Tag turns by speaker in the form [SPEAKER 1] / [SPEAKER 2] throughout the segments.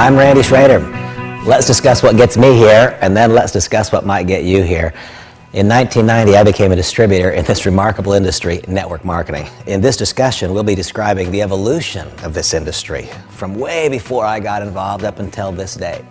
[SPEAKER 1] I'm Randy Schrader. Let's discuss what gets me here, and then let's discuss what might get you here. In 1990, I became a distributor in this remarkable industry, network marketing. In this discussion, we'll be describing the evolution of this industry from way before I got involved up until this day.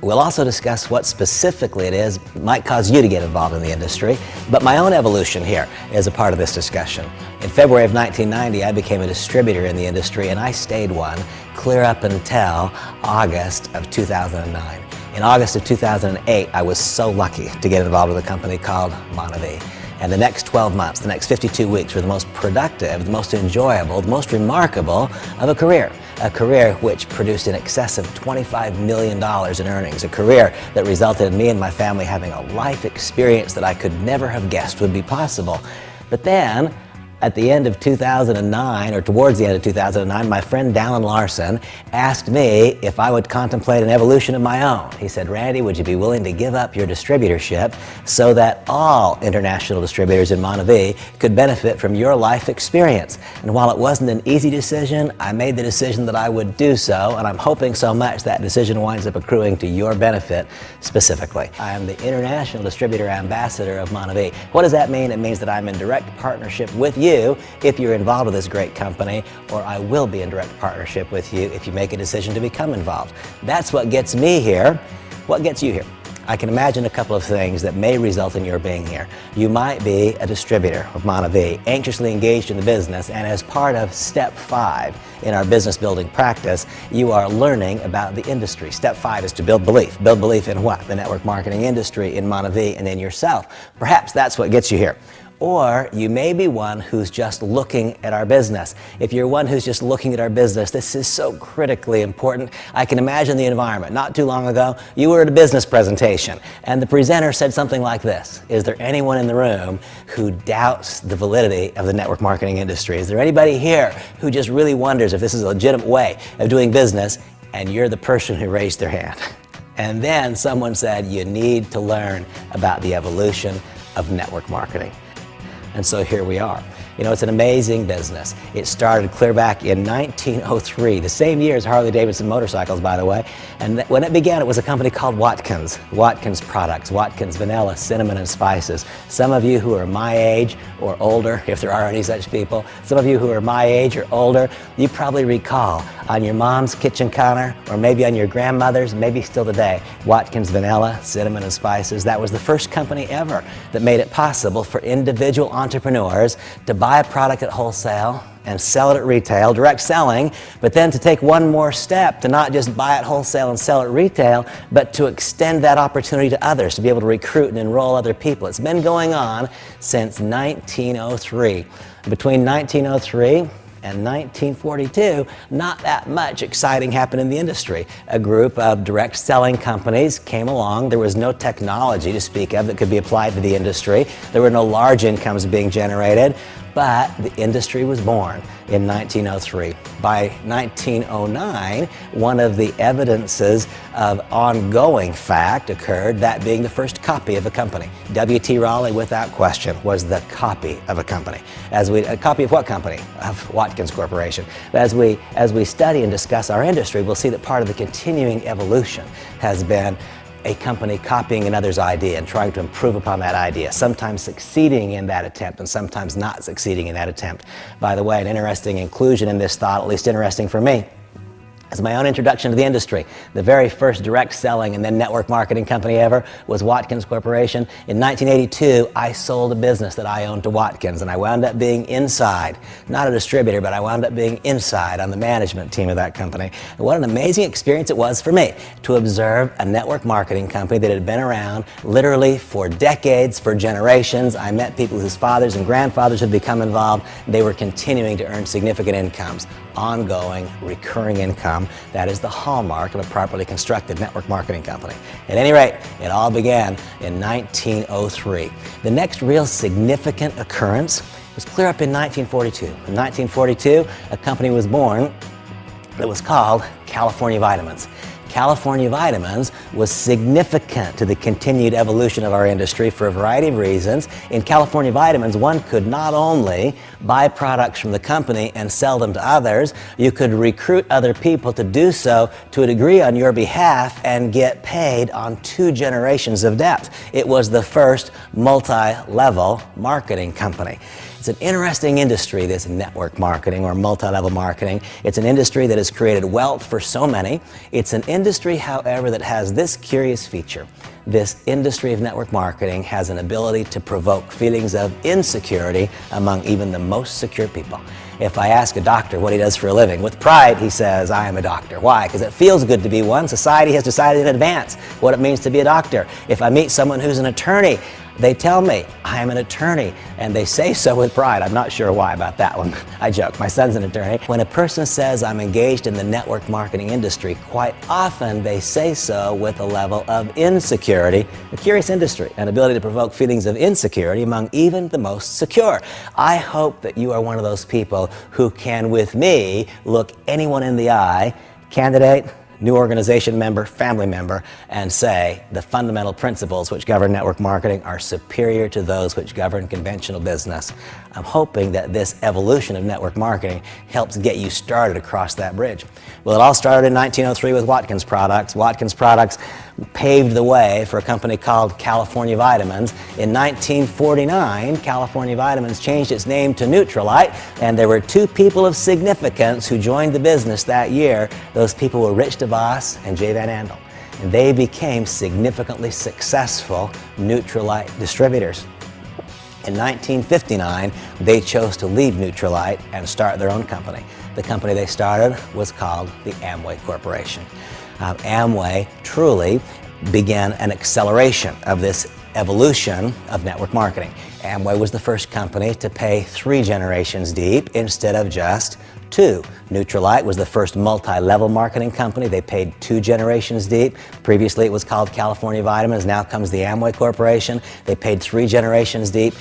[SPEAKER 1] We'll also discuss what specifically it is might cause you to get involved in the industry, but my own evolution here is a part of this discussion. In February of 1990, I became a distributor in the industry, and I stayed one clear up until August of 2009. In August of 2008, I was so lucky to get involved with a company called Monavie. And the next 12 months, the next 52 weeks were the most productive, the most enjoyable, the most remarkable of a career which produced in excess of $25 million in earnings, a career that resulted in me and my family having a life experience that I could never have guessed would be possible. But then, at the end of 2009, or towards the end of 2009, my friend Dallin Larson asked me if I would contemplate an evolution of my own. He said, "Randy, would you be willing to give up your distributorship so that all international distributors in Monavie could benefit from your life experience?" And while it wasn't an easy decision, I made the decision that I would do so, and I'm hoping so much that decision winds up accruing to your benefit specifically. I am the International Distributor Ambassador of Monavie. What does that mean? It means that I'm in direct partnership with you if you're involved with this great company, or I will be in direct partnership with you if you make a decision to become involved. That's what gets me here. What gets you here? I can imagine a couple of things that may result in your being here. You might be a distributor of Monavie, anxiously engaged in the business, and as part of step 5 in our business building practice, you are learning about the industry. Step 5 is to build belief. Build belief in what? The network marketing industry, in Monavie, and in yourself. Perhaps that's what gets you here. Or you may be one who's just looking at our business. If you're one who's just looking at our business, this is so critically important. I can imagine the environment. Not too long ago, you were at a business presentation, and the presenter said something like this: "Is there anyone in the room who doubts the validity of the network marketing industry? Is there anybody here who just really wonders if this is a legitimate way of doing business?" And you're the person who raised their hand. And then someone said, "You need to learn about the evolution of network marketing." And so here we are. You know, it's an amazing business. It started clear back in 1903, the same year as Harley-Davidson motorcycles, by the way. And when it began, it was a company called Watkins. Watkins Products, Watkins Vanilla, Cinnamon, and Spices. Some of you who are my age or older, if there are any such people, some of you who are my age or older, you probably recall on your mom's kitchen counter, or maybe on your grandmother's, maybe still today, Watkins Vanilla, Cinnamon, and Spices. That was the first company ever that made it possible for individual entrepreneurs to buy a product at wholesale and sell it at retail, direct selling, but then to take one more step, to not just buy it wholesale and sell it retail, but to extend that opportunity to others, to be able to recruit and enroll other people. It's been going on since 1903. Between 1903 and 1942, not that much exciting happened in the industry. A group of direct selling companies came along. There was no technology to speak of that could be applied to the industry. There were no large incomes being generated, but the industry was born in 1903. By 1909, one of the evidences of ongoing fact occurred, that being the first copy of a company. W.T. Raleigh, without question, was the copy of a company. A copy of what company? Of Watkins Corporation. As we study and discuss our industry, we'll see that part of the continuing evolution has been a company copying another's idea and trying to improve upon that idea, sometimes succeeding in that attempt and sometimes not succeeding in that attempt. By the way, an interesting inclusion in this thought, at least interesting for me, as my own introduction to the industry. The very first direct selling and then network marketing company ever was Watkins Corporation. In 1982, I sold a business that I owned to Watkins, and I wound up being inside, not a distributor, but I wound up being inside on the management team of that company. And what an amazing experience it was for me to observe a network marketing company that had been around literally for decades, for generations. I met people whose fathers and grandfathers had become involved. They were continuing to earn significant incomes. Ongoing, recurring income. That is the hallmark of a properly constructed network marketing company. At any rate, it all began in 1903. The next real significant occurrence was clear up in 1942. In 1942, a company was born that was called California Vitamins. California Vitamins was significant to the continued evolution of our industry for a variety of reasons. In California Vitamins, one could not only buy products from the company and sell them to others, you could recruit other people to do so to a degree on your behalf and get paid on 2 generations of depth. It was the first multi-level marketing company. It's an interesting industry, this network marketing or multi-level marketing. It's an industry that has created wealth for so many. It's an industry, however, that has this curious feature. This industry of network marketing has an ability to provoke feelings of insecurity among even the most secure people. If I ask a doctor what he does for a living, with pride he says, I am a doctor. Why? Because it feels good to be one. Society has decided in advance what it means to be a doctor. If I meet someone who's an attorney, they tell me, I am an attorney, and they say so with pride. I'm not sure why about that one. I joke, my son's an attorney. When a person says I'm engaged in the network marketing industry, quite often they say so with a level of insecurity. A curious industry, an ability to provoke feelings of insecurity among even the most secure. I hope that you are one of those people who can, with me, look anyone in the eye, candidate, new organization member, family member, and say the fundamental principles which govern network marketing are superior to those which govern conventional business. I'm hoping that this evolution of network marketing helps get you started across that bridge. Well, it all started in 1903 with Watkins Products. Watkins Products paved the way for a company called California Vitamins. In 1949, California Vitamins changed its name to Nutrilite, and there were 2 people of significance who joined the business that year. Those people were Rich DeVos and Jay Van Andel, and they became significantly successful Nutrilite distributors. In 1959, they chose to leave Nutrilite and start their own company. The company they started was called the Amway Corporation. Amway truly began an acceleration of this evolution of network marketing. Amway was the first company to pay 3 generations deep instead of just 2. Nutrilite was the first multi-level marketing company. They paid 2 generations deep. Previously it was called California Vitamins. Now comes the Amway Corporation. They paid 3 generations deep.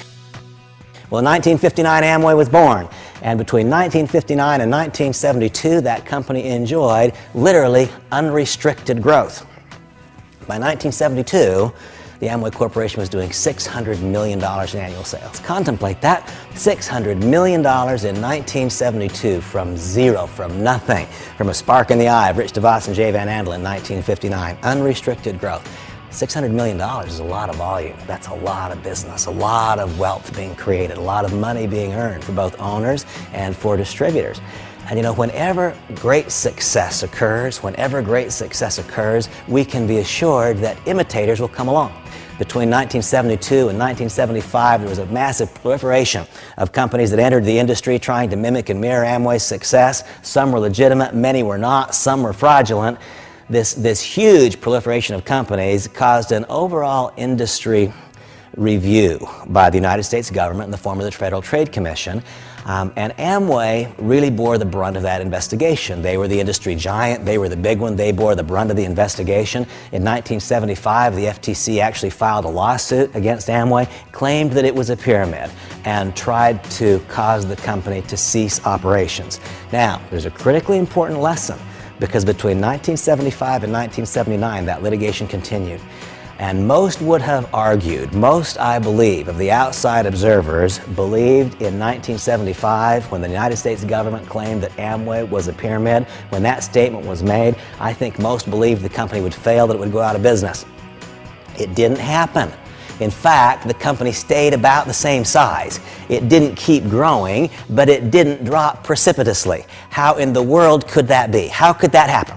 [SPEAKER 1] Well, in 1959, Amway was born, and between 1959 and 1972, that company enjoyed literally unrestricted growth. By 1972, the Amway Corporation was doing $600 million in annual sales. Contemplate that, $600 million in 1972 from zero, from nothing, from a spark in the eye of Rich DeVos and Jay Van Andel in 1959. Unrestricted growth. $600 million is a lot of volume. That's a lot of business, a lot of wealth being created, a lot of money being earned for both owners and for distributors. And you know, whenever great success occurs, we can be assured that imitators will come along. Between 1972 and 1975, there was a massive proliferation of companies that entered the industry trying to mimic and mirror Amway's success. Some were legitimate, many were not, some were fraudulent. This huge proliferation of companies caused an overall industry review by the United States government in the form of the Federal Trade Commission. And Amway really bore the brunt of that investigation. They were the industry giant. They were the big one. They bore the brunt of the investigation. In 1975, the FTC actually filed a lawsuit against Amway, claimed that it was a pyramid, and tried to cause the company to cease operations. Now, there's a critically important lesson, because between 1975 and 1979, that litigation continued. And most would have argued, most I believe of the outside observers believed in 1975 when the United States government claimed that Amway was a pyramid. When that statement was made, I think most believed the company would fail, that it would go out of business. It didn't happen. In fact, the company stayed about the same size. It didn't keep growing, but it didn't drop precipitously. How in the world could that be? How could that happen?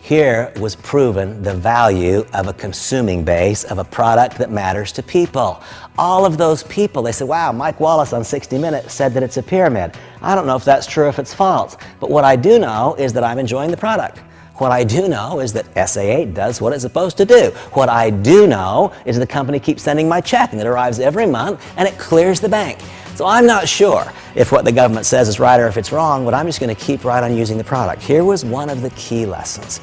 [SPEAKER 1] Here was proven the value of a consuming base of a product that matters to people. All of those people, they said, wow, Mike Wallace on 60 Minutes said that it's a pyramid. I don't know if that's true or if it's false, but what I do know is that I'm enjoying the product. What I do know is that SA8 does what it's supposed to do. What I do know is the company keeps sending my check and it arrives every month and it clears the bank. So I'm not sure if what the government says is right or if it's wrong, but I'm just going to keep right on using the product. Here was one of the key lessons.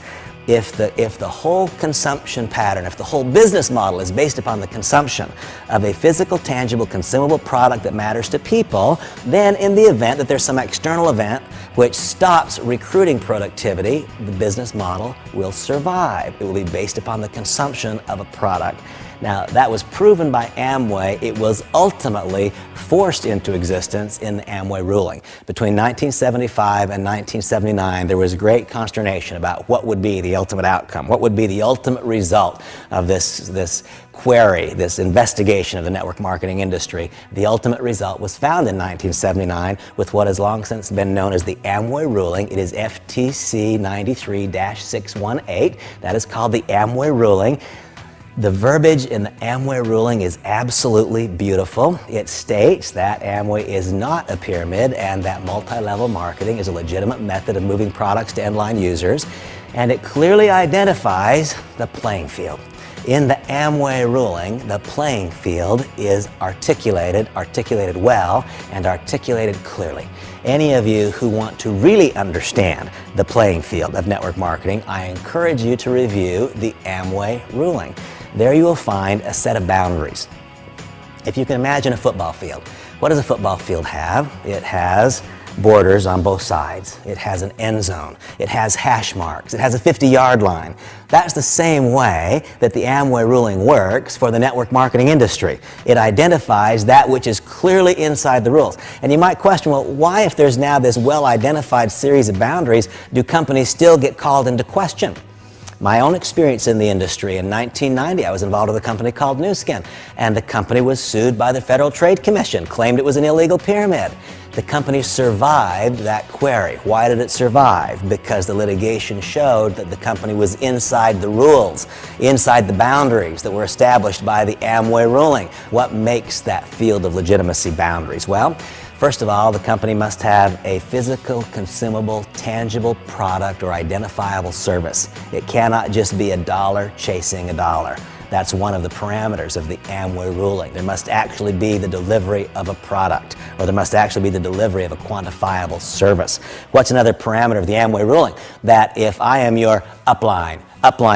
[SPEAKER 1] if the whole consumption pattern, if the whole business model is based upon the consumption of a physical, tangible, consumable product that matters to people, then in the event that there's some external event which stops recruiting productivity, the business model will survive. It will be based upon the consumption of a product. Now, that was proven by Amway. It was ultimately forced into existence in the Amway ruling. Between 1975 and 1979, there was great consternation about what would be the ultimate outcome, what would be the ultimate result of this query, this investigation of the network marketing industry. The ultimate result was found in 1979 with what has long since been known as the Amway ruling. It is FTC 93-618. That is called the Amway ruling. The verbiage in the Amway ruling is absolutely beautiful. It states that Amway is not a pyramid and that multi-level marketing is a legitimate method of moving products to end-line users, and it clearly identifies the playing field. In the Amway ruling, the playing field is articulated well, and articulated clearly. Any of you who want to really understand the playing field of network marketing, I encourage you to review the Amway ruling. There you will find a set of boundaries. If you can imagine a football field, what does a football field have? It has borders on both sides. It has an end zone. It has hash marks. It has a 50-yard line. That's the same way that the Amway ruling works for the network marketing industry. It identifies that which is clearly inside the rules. And you might question, well, why, if there's now this well-identified series of boundaries, do companies still get called into question? My own experience in the industry, in 1990, I was involved with a company called Nu Skin, and the company was sued by the Federal Trade Commission, claimed it was an illegal pyramid. The company survived that query. Why did it survive? Because the litigation showed that the company was inside the rules, inside the boundaries that were established by the Amway ruling. What makes that field of legitimacy boundaries? Well, first of all, the company must have a physical, consumable, tangible product or identifiable service. It cannot just be a dollar chasing a dollar. That's one of the parameters of the Amway ruling. There must actually be the delivery of a product, or there must actually be the delivery of a quantifiable service. What's another parameter of the Amway ruling? That if I am your upline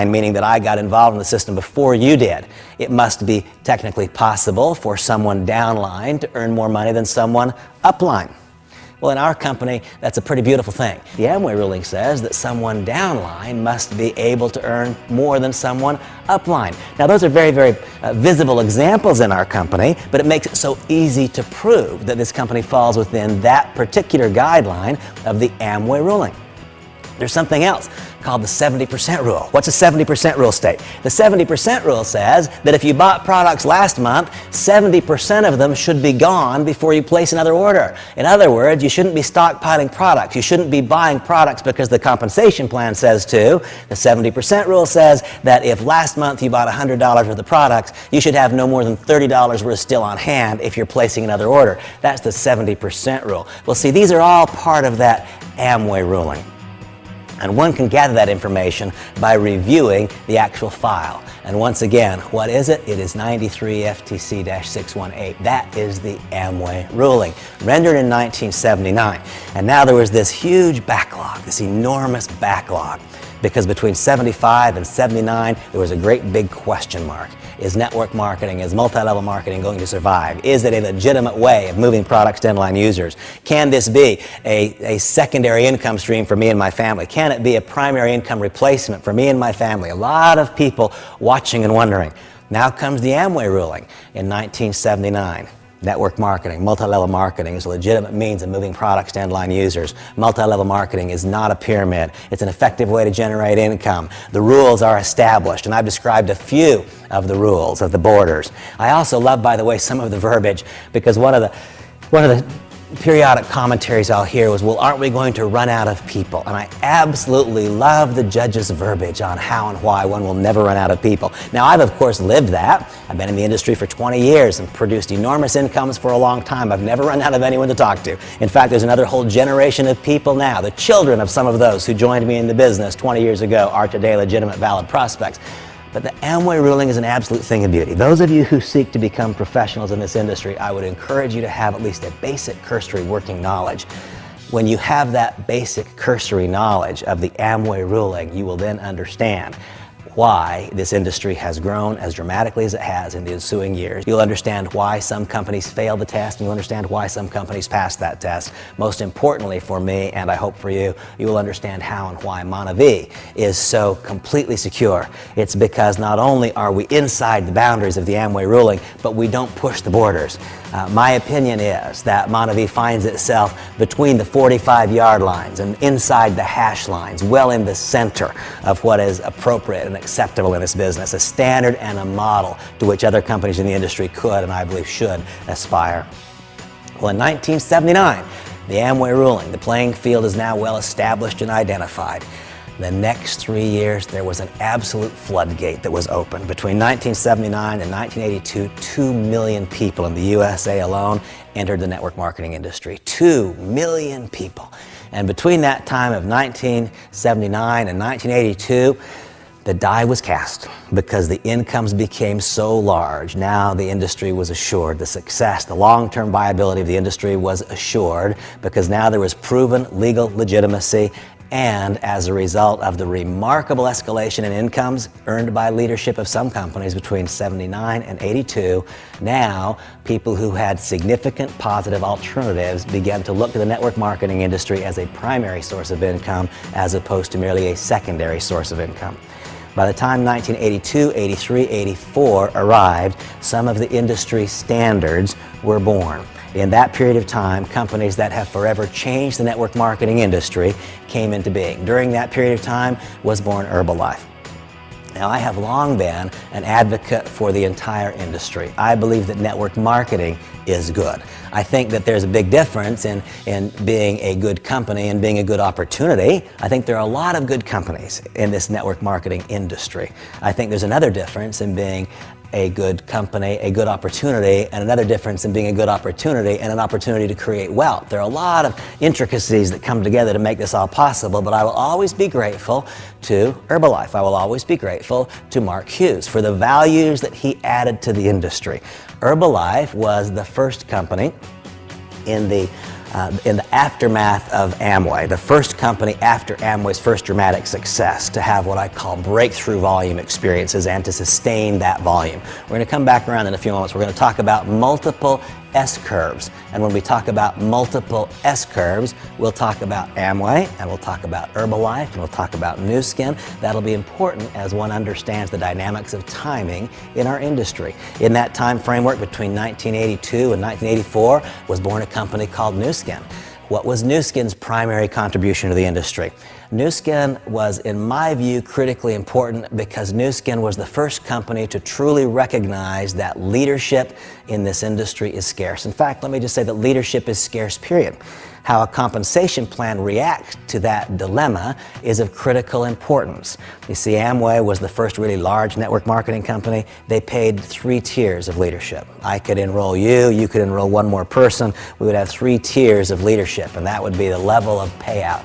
[SPEAKER 1] meaning that I got involved in the system before you did, it must be technically possible for someone downline to earn more money than someone upline. Well, in our company, that's a pretty beautiful thing. The Amway ruling says that someone downline must be able to earn more than someone upline. Now, those are very, very visible examples in our company, but it makes it so easy to prove that this company falls within that particular guideline of the Amway ruling. There's something else called the 70% rule. What's a 70% rule state? The 70% rule says that if you bought products last month, 70% of them should be gone before you place another order. In other words, you shouldn't be stockpiling products. You shouldn't be buying products because the compensation plan says to. The 70% rule says that if last month you bought $100 worth of products, you should have no more than $30 worth still on hand if you're placing another order. That's the 70% rule. Well, see, these are all part of that Amway ruling. And one can gather that information by reviewing the actual file. And once again, what is it? It is 93 FTC-618. That is the Amway ruling, rendered in 1979. And now there was this huge backlog, this enormous backlog, because between 75 and 79, there was a great big question mark. Is network marketing, is multi-level marketing going to survive? Is it a legitimate way of moving products to end-line users? Can this be a secondary income stream for me and my family? Can it be a primary income replacement for me and my family? A lot of people watching and wondering. Now comes the Amway ruling in 1979. Network marketing, multi-level marketing is a legitimate means of moving products to end-line users. Multi-level marketing is not a pyramid. It's an effective way to generate income. The rules are established, and I've described a few of the rules, of the borders. I also love, by the way, some of the verbiage, because one of the periodic commentaries I'll hear was, well, aren't we going to run out of people? And I absolutely love the judge's verbiage on how and why one will never run out of people. Now, I've of course lived that. I've been in the industry for 20 years and produced enormous incomes for a long time. I've never run out of anyone to talk to. In fact, there's another whole generation of people now. The children of some of those who joined me in the business 20 years ago are today legitimate, valid prospects. But the Amway ruling is an absolute thing of beauty. Those of you who seek to become professionals in this industry, I would encourage you to have at least a basic cursory working knowledge. When you have that basic cursory knowledge of the Amway ruling, you will then understand why this industry has grown as dramatically as it has in the ensuing years. You'll understand why some companies failed the test, and you'll understand why some companies passed that test. Most importantly for me, and I hope for you, you will understand how and why Monavie is so completely secure. It's because not only are we inside the boundaries of the Amway ruling, but we don't push the borders. My opinion is that Monavie finds itself between the 45-yard lines and inside the hash lines, well in the center of what is appropriate and acceptable in this business, a standard and a model to which other companies in the industry could, and I believe should, aspire. Well, in 1979, the Amway ruling, the playing field is now well established and identified. The next 3 years, there was an absolute floodgate that was opened. Between 1979 and 1982, 2 million people in the USA alone entered the network marketing industry. 2 million people. And between that time of 1979 and 1982, the die was cast because the incomes became so large. Now the industry was assured. The success, the long-term viability of the industry was assured because now there was proven legal legitimacy. And as a result of the remarkable escalation in incomes earned by leadership of some companies between 79 and 82, now people who had significant positive alternatives began to look to the network marketing industry as a primary source of income as opposed to merely a secondary source of income. By the time 1982, 83, 84 arrived, some of the industry standards were born. In that period of time, companies that have forever changed the network marketing industry came into being. During that period of time was born Herbalife. Now, I have long been an advocate for the entire industry. I believe that network marketing is good. I think that there's a big difference in being a good company and being a good opportunity. I think there are a lot of good companies in this network marketing industry. I think there's another difference in being a good company, a good opportunity, and another difference in being a good opportunity and an opportunity to create wealth. There are a lot of intricacies that come together to make this all possible, but I will always be grateful to Herbalife. I will always be grateful to Mark Hughes for the values that he added to the industry. Herbalife was the first company in the aftermath of Amway, the first company after Amway's first dramatic success to have what I call breakthrough volume experiences and to sustain that volume. We're going to come back around in a few moments. We're going to talk about multiple S-curves. And when we talk about multiple S-curves, we'll talk about Amway, and we'll talk about Herbalife, and we'll talk about Nu Skin. That'll be important as one understands the dynamics of timing in our industry. In that time framework between 1982 and 1984 was born a company called Nu Skin. What was Nu Skin's primary contribution to the industry? Nu Skin was, in my view, critically important because Nu Skin was the first company to truly recognize that leadership in this industry is scarce. In fact, let me just say that leadership is scarce, period. How a compensation plan reacts to that dilemma is of critical importance. You see, Amway was the first really large network marketing company. They paid 3 tiers of leadership. I could enroll you, you could enroll one more person. We would have 3 tiers of leadership, and that would be the level of payout.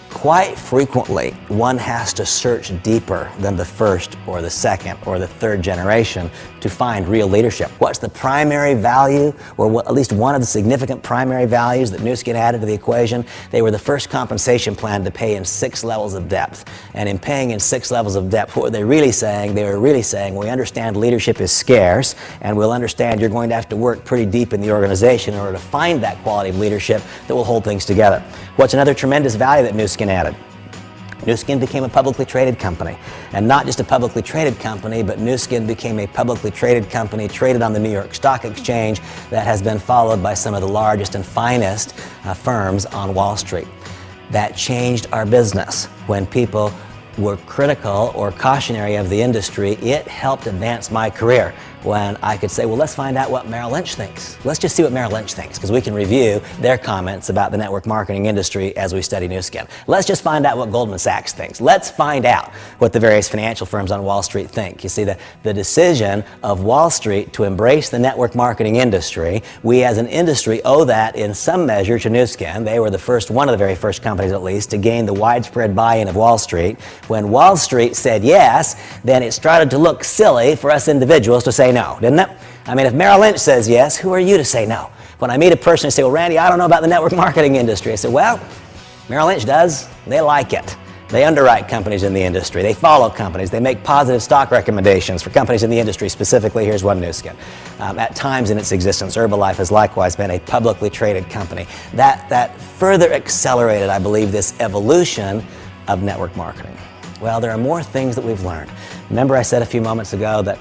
[SPEAKER 1] Quite frequently, one has to search deeper than the first or the second or the third generation to find real leadership. What's the primary value, or at least one of the significant primary values that Nu Skin added to the equation? They were the first compensation plan to pay in 6 levels of depth. And in paying in 6 levels of depth, what were they really saying? They were really saying, we understand leadership is scarce, and we'll understand you're going to have to work pretty deep in the organization in order to find that quality of leadership that will hold things together. What's another tremendous value that Nu Skin added? Nu Skin became a publicly traded company. And not just a publicly traded company, but Nu Skin became a publicly traded company traded on the New York Stock Exchange that has been followed by some of the largest and finest firms on Wall Street. That changed our business. When people were critical or cautionary of the industry, it helped advance my career. When I could say, well, let's find out what Merrill Lynch thinks. Let's just see what Merrill Lynch thinks, because we can review their comments about the network marketing industry as we study Nu Skin. Let's just find out what Goldman Sachs thinks. Let's find out what the various financial firms on Wall Street think. You see, the decision of Wall Street to embrace the network marketing industry, we as an industry owe that in some measure to Nu Skin. They were the first, one of the very first companies at least, to gain the widespread buy-in of Wall Street. When Wall Street said yes, then it started to look silly for us individuals to say no, didn't it? I mean, if Merrill Lynch says yes, who are you to say no? When I meet a person and say, well, Randy, I don't know about the network marketing industry. I say, well, Merrill Lynch does. They like it. They underwrite companies in the industry. They follow companies. They make positive stock recommendations for companies in the industry. Specifically, here's one Nu Skin. At times in its existence, Herbalife has likewise been a publicly traded company. That further accelerated, I believe, this evolution of network marketing. Well, there are more things that we've learned. Remember I said a few moments ago that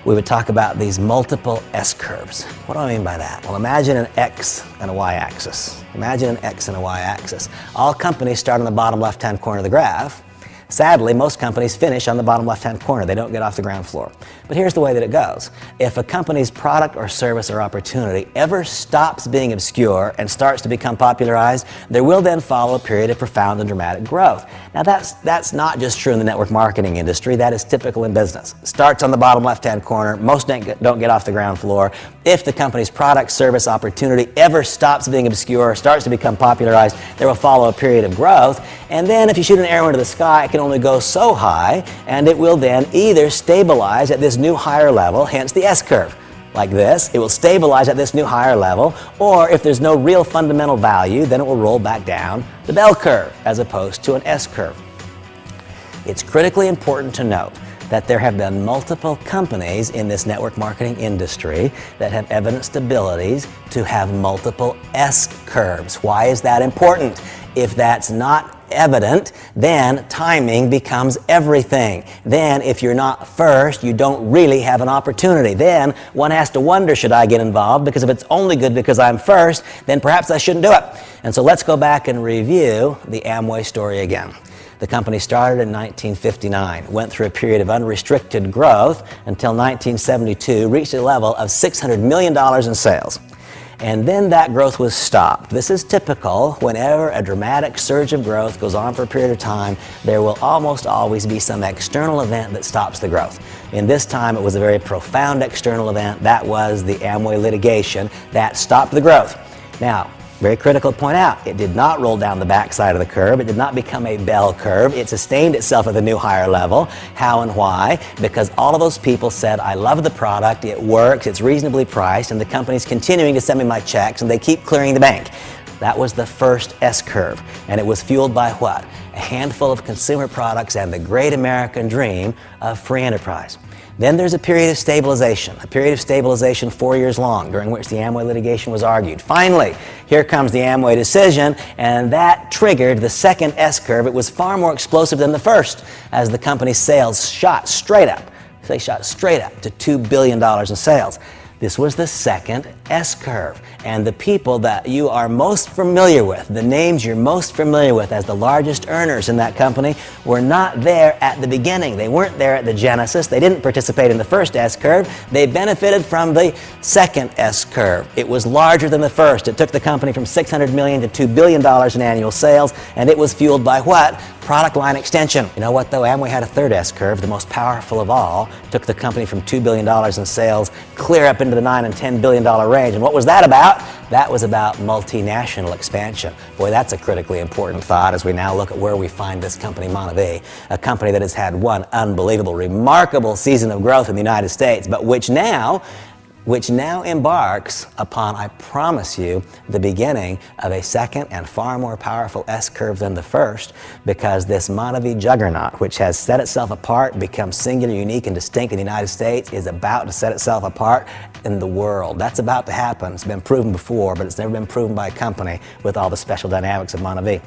[SPEAKER 1] we would talk about these multiple S-curves. What do I mean by that? Well, imagine an X and a Y-axis. Imagine an X and a Y-axis. All companies start on the bottom left-hand corner of the graph. Sadly, most companies finish on the bottom left-hand corner. They don't get off the ground floor. But here's the way that it goes. If a company's product or service or opportunity ever stops being obscure and starts to become popularized, there will then follow a period of profound and dramatic growth. Now that's not just true in the network marketing industry. That is typical in business. It starts on the bottom left-hand corner. Most don't get off the ground floor. If the company's product, service, opportunity ever stops being obscure, starts to become popularized, there will follow a period of growth. And then if you shoot an arrow into the sky, it can only go so high, and it will then either stabilize at this new higher level, hence the S-curve. Like this, it will stabilize at this new higher level, or if there's no real fundamental value, then it will roll back down the bell curve as opposed to an S-curve. It's critically important to note that there have been multiple companies in this network marketing industry that have evidenced abilities to have multiple S-curves. Why is that important? If that's not evident, then timing becomes everything. Then if you're not first, you don't really have an opportunity. Then one has to wonder, should I get involved? Because if it's only good because I'm first, then perhaps I shouldn't do it. And so let's go back and review the Amway story again. The company started in 1959, went through a period of unrestricted growth until 1972, reached a level of $600 million in sales. And then that growth was stopped. This is typical. Whenever a dramatic surge of growth goes on for a period of time, there will almost always be some external event that stops the growth. In this time, it was a very profound external event. That was the Amway litigation that stopped the growth. Now, very critical to point out, it did not roll down the backside of the curve. It did not become a bell curve. It sustained itself at the new higher level. How and why? Because all of those people said, I love the product, it works, it's reasonably priced, and the company's continuing to send me my checks, and they keep clearing the bank. That was the first S-curve, and it was fueled by what? A handful of consumer products and the great American dream of free enterprise. Then there's a period of stabilization 4 years long, during which the Amway litigation was argued. Finally, here comes the Amway decision, and that triggered the second S-curve. It was far more explosive than the first, as the company's sales shot straight up. They shot straight up to $2 billion in sales. This was the second S-curve, and the people that you are most familiar with, the names you're most familiar with as the largest earners in that company, were not there at the beginning. They weren't there at the genesis. They didn't participate in the first S-curve. They benefited from the second S-curve. It was larger than the first. It took the company from $600 million to $2 billion in annual sales, and it was fueled by what? Product line extension. You know what though? Amway had a third S-curve, the most powerful of all, took the company from $2 billion in sales clear up into the $9 and $10 billion range. And what was that about? That was about multinational expansion. Boy, that's a critically important thought as we now look at where we find this company, Monavie, a company that has had one unbelievable, remarkable season of growth in the United States, but which now embarks upon, I promise you, the beginning of a second and far more powerful S-curve than the first, because this Monavie juggernaut, which has set itself apart, become singular, unique, and distinct in the United States, is about to set itself apart in the world. That's about to happen. It's been proven before, but it's never been proven by a company with all the special dynamics of Monavie.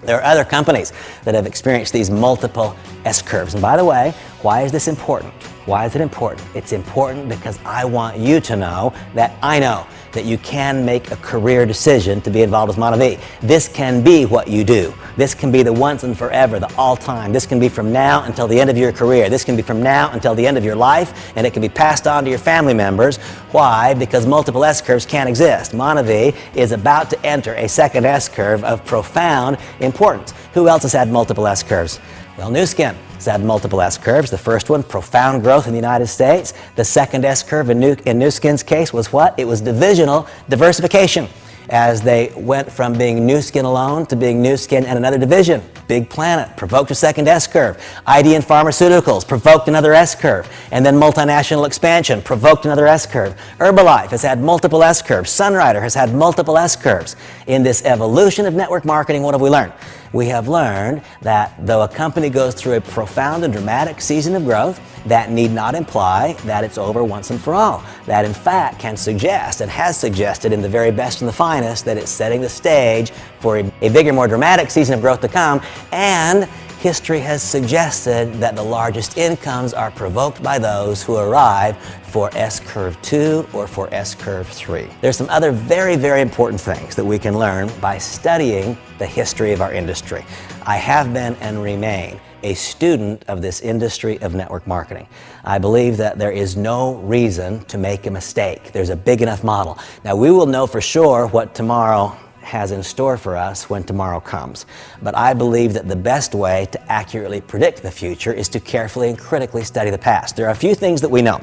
[SPEAKER 1] There are other companies that have experienced these multiple S-curves. And by the way, why is this important? Why is it important? It's important because I want you to know that I know that you can make a career decision to be involved with Monavie. This can be what you do. This can be the once and forever, the all-time. This can be from now until the end of your career. This can be from now until the end of your life, and it can be passed on to your family members. Why? Because multiple S-curves can't exist. Monavie is about to enter a second S-curve of profound importance. Who else has had multiple S-curves? Well, Nu Skin has had multiple S-curves. The first one, profound growth in the United States. The second S-curve in Nu Skin's case was what? It was divisional diversification. as they went from being Nu Skin alone to being Nu Skin and another division. Big Planet provoked a second S-curve. ID and Pharmaceuticals provoked another S-curve. And then multinational expansion provoked another S-curve. Herbalife has had multiple S-curves. Sunrider has had multiple S-curves. In this evolution of network marketing, what have we learned? We have learned that though a company goes through a profound and dramatic season of growth, that need not imply that it's over once and for all. That in fact can suggest and has suggested in the very best and the finest that it's setting the stage for a bigger, more dramatic season of growth to come, and history has suggested that the largest incomes are provoked by those who arrive for S-curve 2 or for S-curve 3. There's some other very, very important things that we can learn by studying the history of our industry. I have been and remain a student of this industry of network marketing. I believe that there is no reason to make a mistake. There's a big enough model. Now, we will know for sure what tomorrow has in store for us when tomorrow comes. But I believe that the best way to accurately predict the future is to carefully and critically study the past. There are a few things that we know.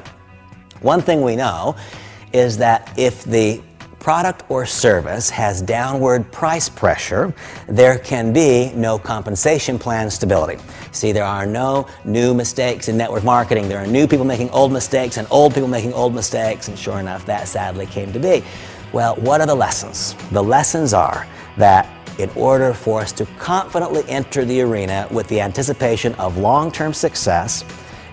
[SPEAKER 1] One thing we know is that if the product or service has downward price pressure, there can be no compensation plan stability. See, there are no new mistakes in network marketing. There are new people making old mistakes and old people making old mistakes, and sure enough, that sadly came to be. Well, what are the lessons? The lessons are that in order for us to confidently enter the arena with the anticipation of long-term success,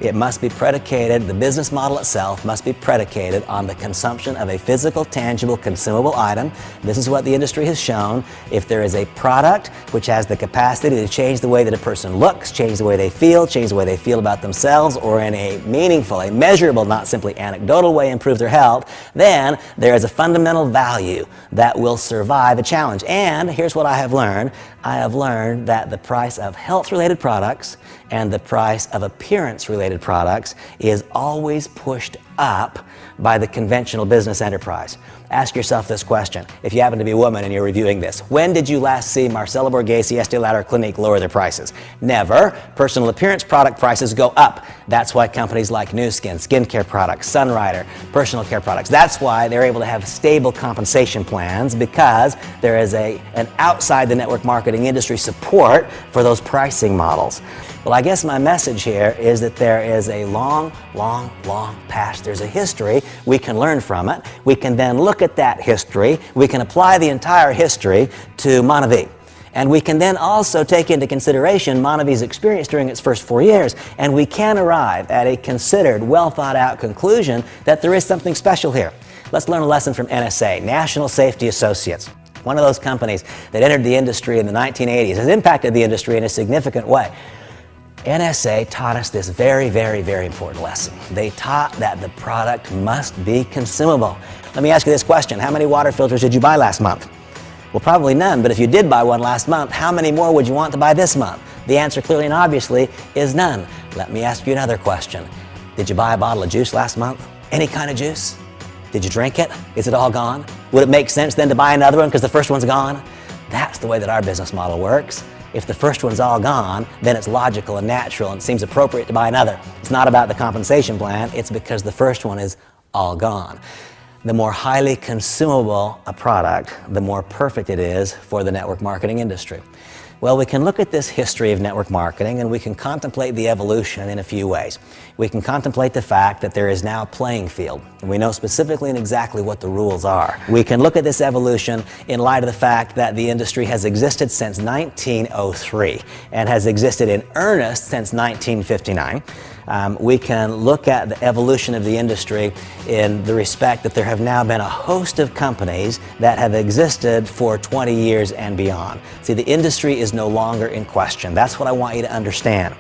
[SPEAKER 1] it must be predicated, the business model itself must be predicated on the consumption of a physical, tangible, consumable item. This is what the industry has shown. If there is a product which has the capacity to change the way that a person looks, change the way they feel about themselves, or in a meaningful, a measurable, not simply anecdotal way improve their health, then there is a fundamental value that will survive a challenge. And here's what I have learned. I have learned that the price of health-related products and the price of appearance-related products is always pushed up by the conventional business enterprise. Ask yourself this question. If you happen to be a woman and you're reviewing this, when did you last see Marcella Borghese, Estée Lauder, Clinique lower their prices? Never. Personal appearance product prices go up. That's why companies like Nu Skin, skincare products, Sunrider, personal care products, that's why they're able to have stable compensation plans, because there is an outside the network marketing industry support for those pricing models. Well, I guess my message here is that there is a long past. There's a history. We can learn from it. We can then look at that history. We can apply the entire history to Monavie. And we can then also take into consideration Monavie's experience during its first 4 years, and we can arrive at a considered, well thought out conclusion that there is something special here. Let's learn a lesson from NSA, National Safety Associates. One of those companies that entered the industry in the 1980s, has impacted the industry in a significant way. NSA taught us this very important lesson. They taught that the product must be consumable. Let me ask you this question. How many water filters did you buy last month? Well, probably none, but if you did buy one last month, how many more would you want to buy this month? The answer clearly and obviously is none. Let me ask you another question. Did you buy a bottle of juice last month? Any kind of juice? Did you drink it? Is it all gone? Would it make sense then to buy another one because the first one's gone? That's the way that our business model works. If the first one's all gone, then it's logical and natural and it seems appropriate to buy another. It's not about the compensation plan, it's because the first one is all gone. The more highly consumable a product, the more perfect it is for the network marketing industry. Well, we can look at this history of network marketing and we can contemplate the evolution in a few ways. We can contemplate the fact that there is now a playing field, and we know specifically and exactly what the rules are. We can look at this evolution in light of the fact that the industry has existed since 1903 and has existed in earnest since 1959. We can look at the evolution of the industry in the respect that there have now been a host of companies that have existed for 20 years and beyond. See, the industry is no longer in question. That's what I want you to understand.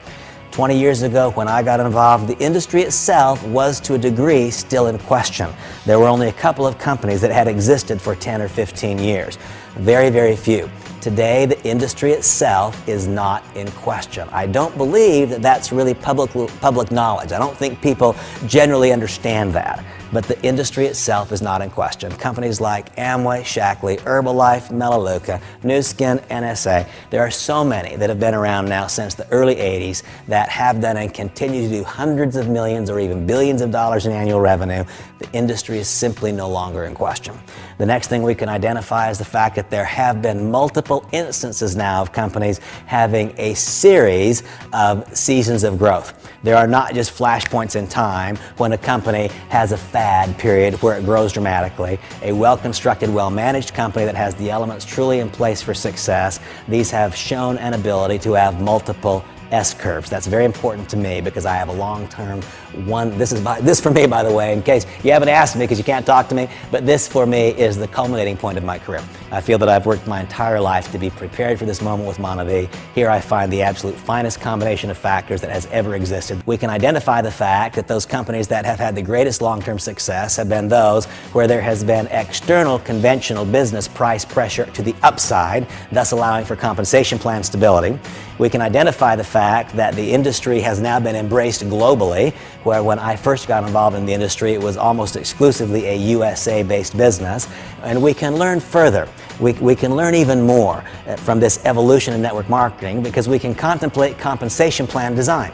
[SPEAKER 1] 20 years ago, when I got involved, the industry itself was to a degree still in question. There were only a couple of companies that had existed for 10 or 15 years. Very few. Today, the industry itself is not in question. I don't believe that that's really public knowledge. I don't think people generally understand that. But the industry itself is not in question. Companies like Amway, Shaklee, Herbalife, Melaleuca, Nu Skin, NSA, there are so many that have been around now since the early 80s that have done and continue to do hundreds of millions or even billions of dollars in annual revenue. The industry is simply no longer in question. The next thing we can identify is the fact that there have been multiple instances now of companies having a series of seasons of growth. There are not just flashpoints in time when a company has a fad period where it grows dramatically. A well-constructed, well-managed company that has the elements truly in place for success, these have shown an ability to have multiple S-curves. That's very important to me because I have a long-term one. This for me, by the way, in case you haven't asked me because you can't talk to me, but this for me is the culminating point of my career. I feel that I've worked my entire life to be prepared for this moment with MonaVie. Here I find the absolute finest combination of factors that has ever existed. We can identify the fact that those companies that have had the greatest long-term success have been those where there has been external conventional business price pressure to the upside, thus allowing for compensation plan stability. We can identify the fact that the industry has now been embraced globally, where when I first got involved in the industry, it was almost exclusively a USA-based business. And we can learn further. We can learn even more from this evolution in network marketing because we can contemplate compensation plan design.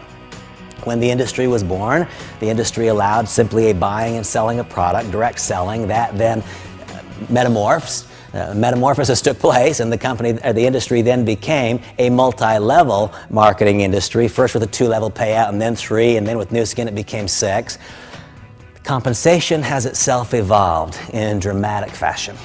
[SPEAKER 1] When the industry was born, the industry allowed simply a buying and selling of product, direct selling, that then metamorphosis took place, and the industry then became a multi-level marketing industry, first with a 2-level payout, and then 3, and then with Nu Skin it became 6. Compensation has itself evolved in dramatic fashion,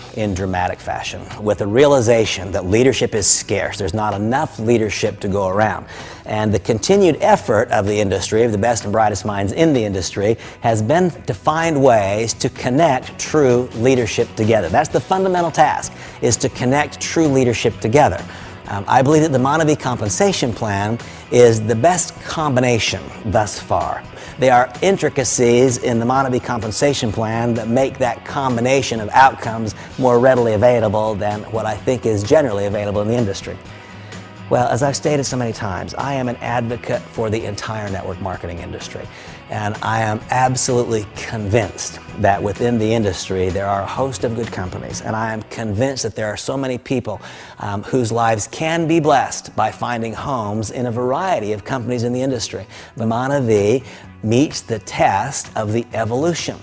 [SPEAKER 1] with the realization that leadership is scarce. There's not enough leadership to go around. And the continued effort of the industry, of the best and brightest minds in the industry, has been to find ways to connect true leadership together. That's the fundamental task, is to connect true leadership together. I believe that the MonaVie compensation plan is the best combination thus far. There are intricacies in the MonaVie compensation plan that make that combination of outcomes more readily available than what I think is generally available in the industry. Well, as I've stated so many times, I am an advocate for the entire network marketing industry. And I am absolutely convinced that within the industry there are a host of good companies. And I am convinced that there are so many people whose lives can be blessed by finding homes in a variety of companies in the industry. The MonaVie meets the test of the evolution.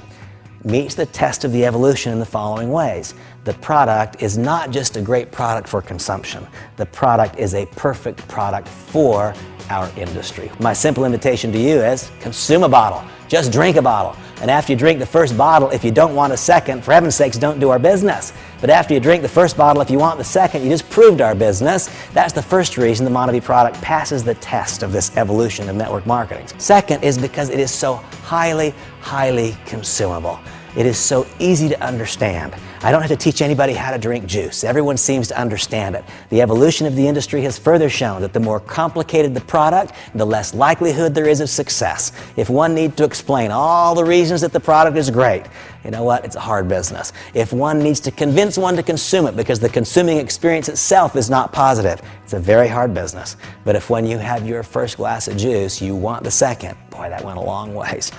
[SPEAKER 1] Meets the test of the evolution in the following ways. The product is not just a great product for consumption. The product is a perfect product for our industry. My simple invitation to you is consume a bottle. Just drink a bottle. And after you drink the first bottle, if you don't want a second, for heaven's sakes, don't do our business. But after you drink the first bottle, if you want the second, you just proved our business. That's the first reason the MonaVie product passes the test of this evolution of network marketing. Second is because it is so highly consumable. It is so easy to understand. I don't have to teach anybody how to drink juice. Everyone seems to understand it. The evolution of the industry has further shown that the more complicated the product, the less likelihood there is of success. If one needs to explain all the reasons that the product is great, you know what? It's a hard business. If one needs to convince one to consume it because the consuming experience itself is not positive, it's a very hard business. But if when you have your first glass of juice, you want the second, boy, that went a long ways.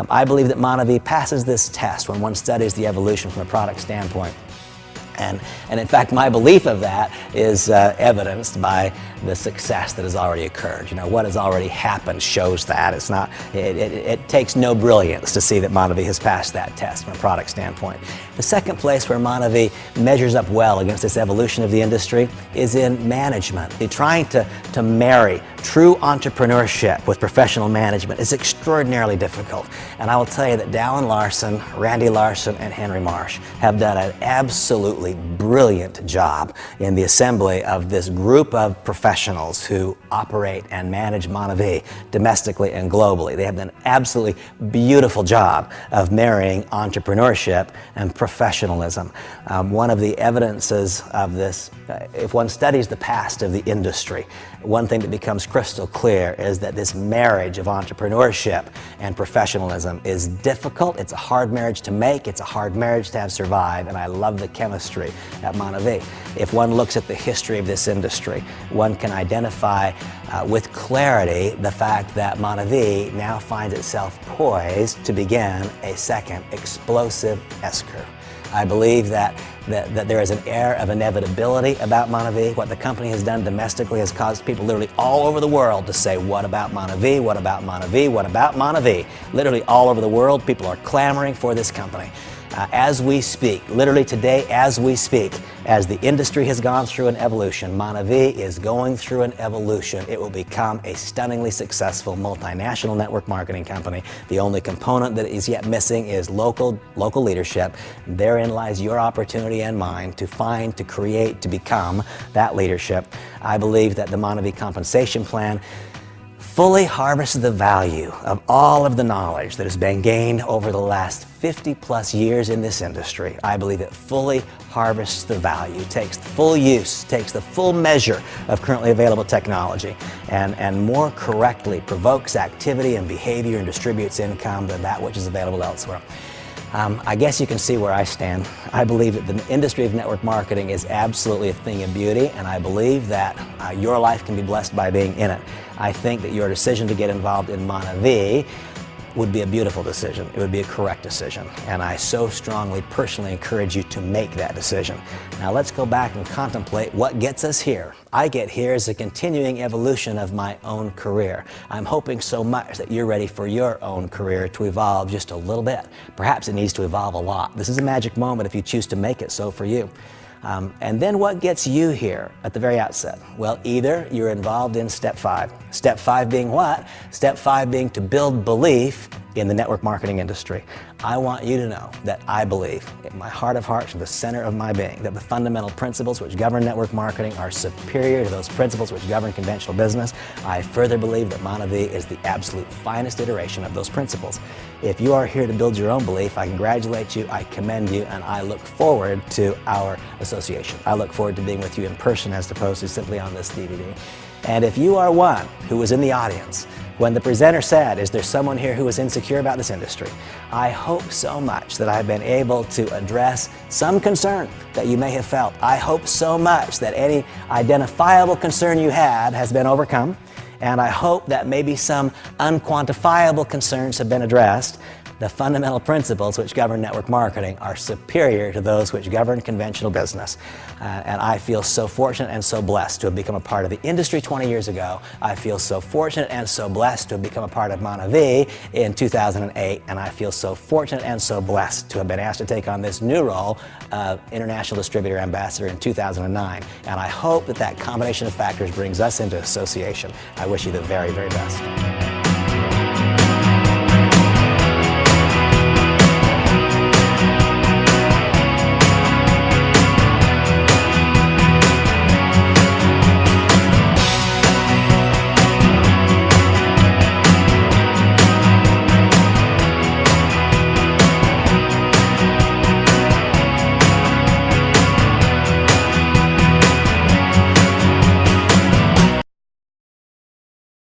[SPEAKER 1] I believe that MonaVie passes this test when one studies the evolution from a product standpoint. And in fact, my belief of that is evidenced by the success that has already occurred. You know, what has already happened shows that. It's not, it takes no brilliance to see that MonaVie has passed that test from a product standpoint. The second place where MonaVie measures up well against this evolution of the industry is in management. Trying to marry true entrepreneurship with professional management is extraordinarily difficult. And I will tell you that Dallin Larson, Randy Larson, and Henry Marsh have done an absolutely brilliant job in the assembly of this group of professionals who operate and manage MonaVie domestically and globally. They have done an absolutely beautiful job of marrying entrepreneurship and professionalism. One of the evidences of this, if one studies the past of the industry, one thing that becomes crystal clear is that this marriage of entrepreneurship and professionalism is difficult. It's a hard marriage to make. It's a hard marriage to have survive, and I love the chemistry at MonaVie. If one looks at the history of this industry, one can identify with clarity the fact that MonaVie now finds itself poised to begin a second explosive S-curve. I believe that there is an air of inevitability about MonaVie. What the company has done domestically has caused people literally all over the world to say, what about MonaVie? What about MonaVie? What about MonaVie? Literally all over the world, people are clamoring for this company. As we speak, literally today as we speak, as the industry has gone through an evolution, ManaVie is going through an evolution. It will become a stunningly successful multinational network marketing company. The only component that is yet missing is local leadership. Therein lies your opportunity and mine to find, to create, to become that leadership. I believe that the ManaVie compensation plan fully harvests the value of all of the knowledge that has been gained over the last 50 plus years in this industry. I believe it fully harvests the value, takes full use, takes the full measure of currently available technology, and more correctly provokes activity and behavior and distributes income than that which is available elsewhere. I guess you can see where I stand. I believe that the industry of network marketing is absolutely a thing of beauty, and I believe that your life can be blessed by being in it. I think that your decision to get involved in ManaVie would be a beautiful decision. It would be a correct decision, and I so strongly personally encourage you to make that decision. Now let's go back and contemplate what gets us here. I get here as a continuing evolution of my own career. I'm hoping so much that you're ready for your own career to evolve just a little bit. Perhaps it needs to evolve a lot. This is a magic moment if you choose to make it so for you. And then what gets you here at the very outset? Well, either you're involved in step 5. Step 5 being what? Step 5 being to build belief in the network marketing industry. I want you to know that I believe, in my heart of hearts, in the center of my being, that the fundamental principles which govern network marketing are superior to those principles which govern conventional business. I further believe that ManaVie is the absolute finest iteration of those principles. If you are here to build your own belief, I congratulate you, I commend you, and I look forward to our association. I look forward to being with you in person as opposed to simply on this DVD. And if you are one who was in the audience when the presenter said, is there someone here who is insecure about this industry? I hope so much that I've been able to address some concern that you may have felt. I hope so much that any identifiable concern you had has been overcome, and I hope that maybe some unquantifiable concerns have been addressed. The fundamental principles which govern network marketing are superior to those which govern conventional business. And I feel so fortunate and so blessed to have become a part of the industry 20 years ago. I feel so fortunate and so blessed to have become a part of ManaVie in 2008. And I feel so fortunate and so blessed to have been asked to take on this new role of International Distributor Ambassador in 2009. And I hope that that combination of factors brings us into association. I wish you the very, very best.